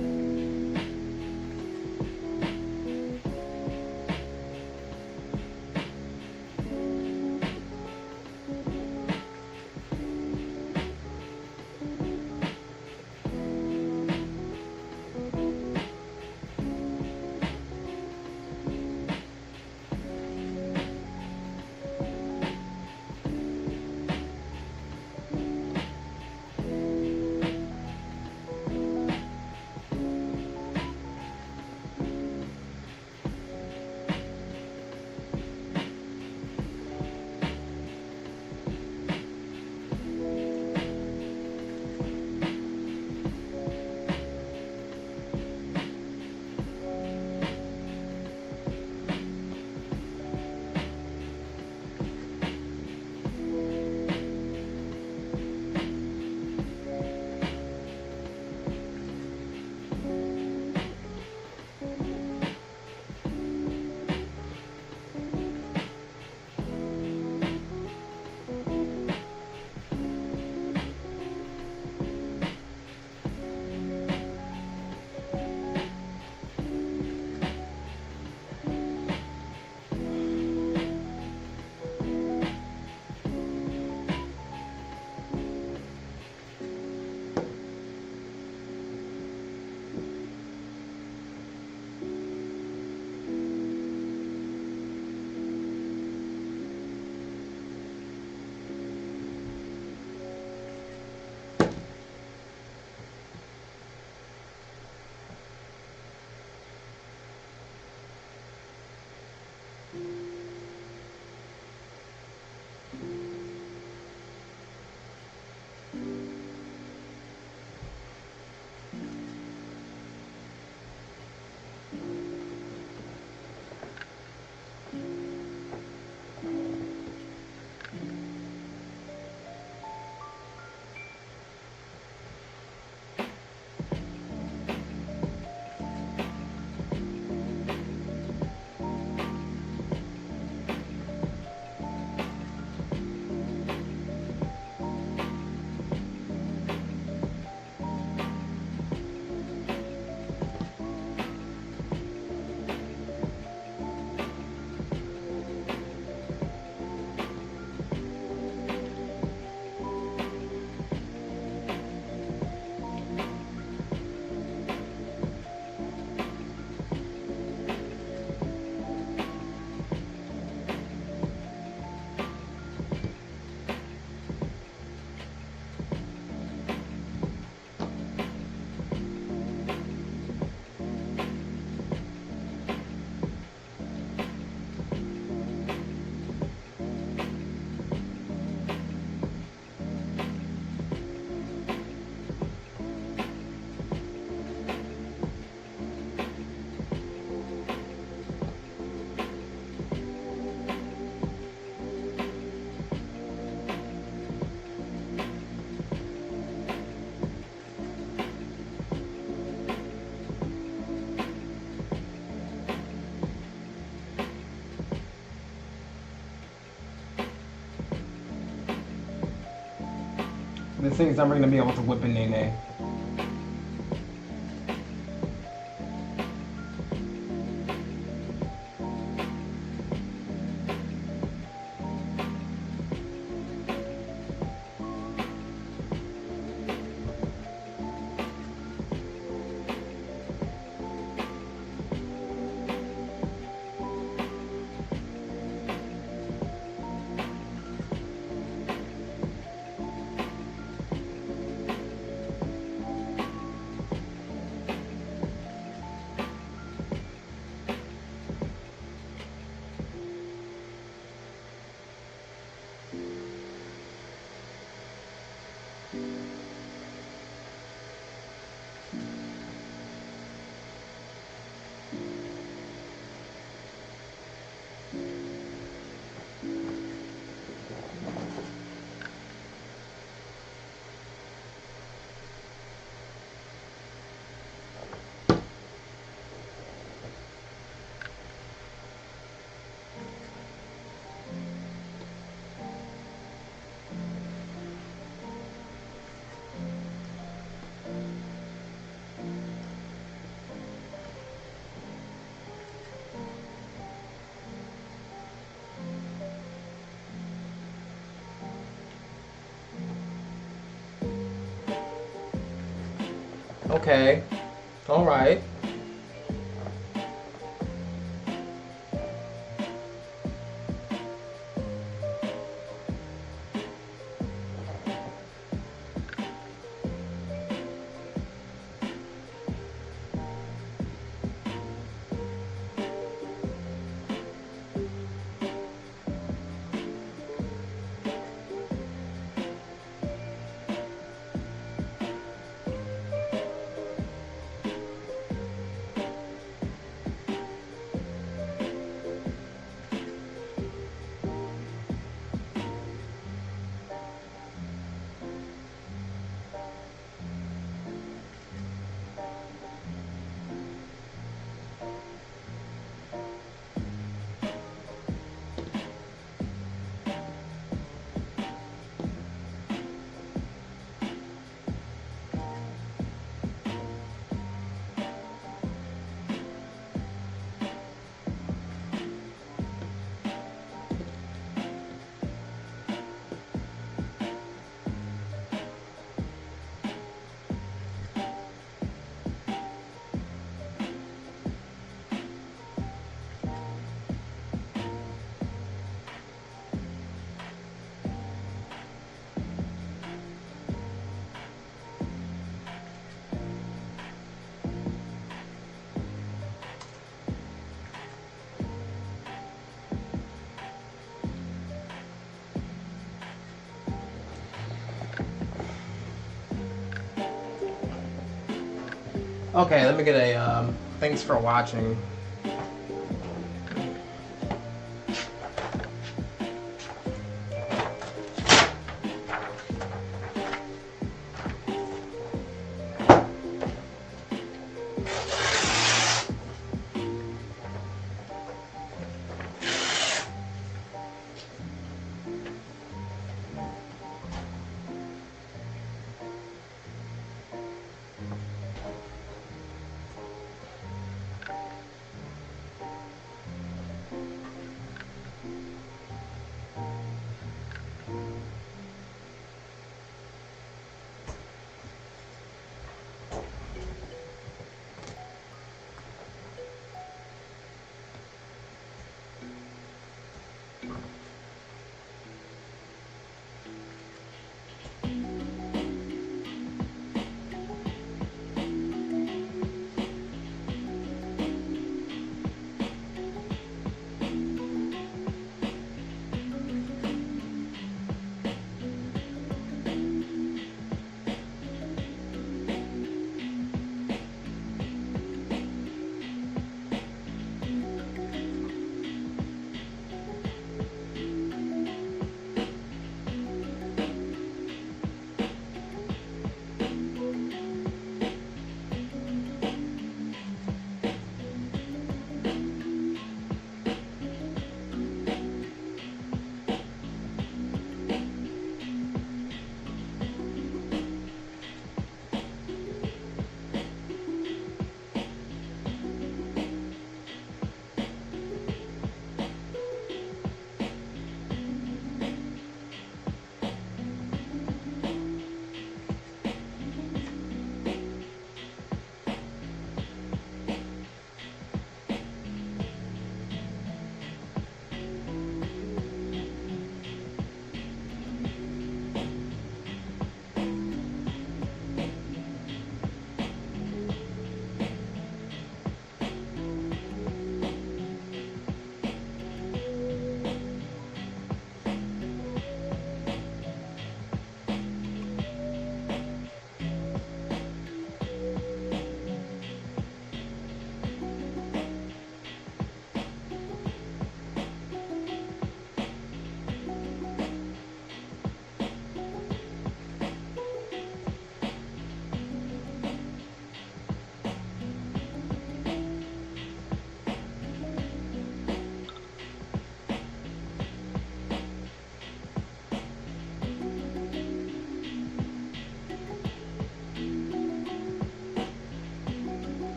This thing's never gonna be able to whip a Nene. Okay. All right. Okay, let me get a thanks for watching.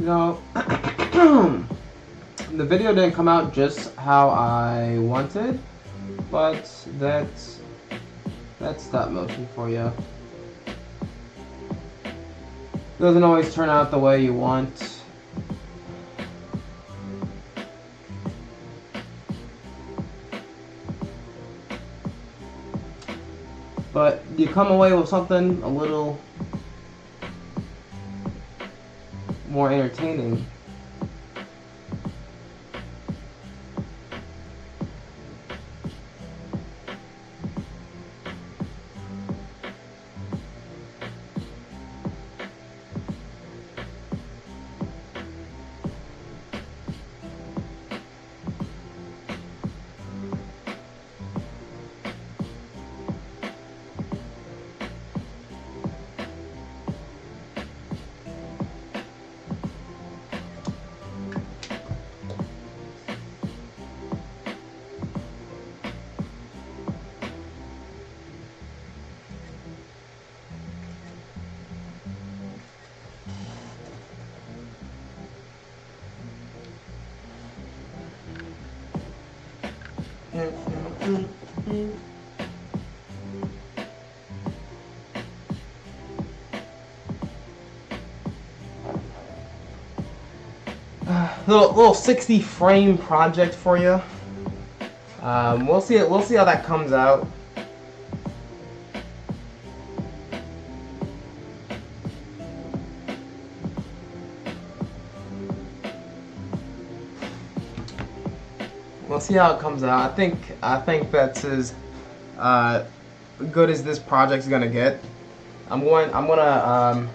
You know, the video didn't come out just how I wanted, but that's stop motion for you. Doesn't always turn out the way you want. But you come away with something a little more entertaining. Little 60 frame project for you. We'll see how that comes out. We'll see how it comes out. I think that's as good as this project's gonna get. I'm gonna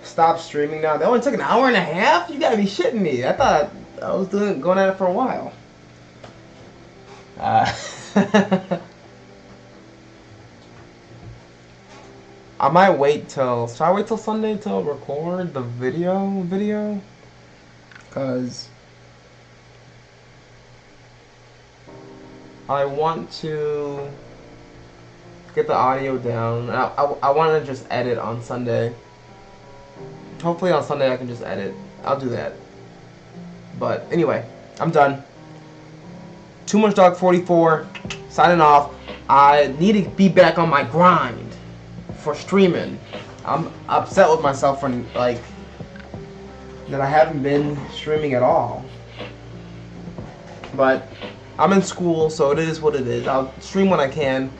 stop streaming now. That only took an hour and a half? You gotta be shitting me. I thought I was going at it for a while. I might wait till... Should I wait till Sunday to record the video? Because I want to get the audio down. I want to just edit on Sunday. Hopefully on Sunday I can just edit. I'll do that. But anyway, I'm done. Too Much Dog 44, signing off. I need to be back on my grind for streaming. I'm upset with myself for like that I haven't been streaming at all. But I'm in school, so it is what it is. I'll stream when I can.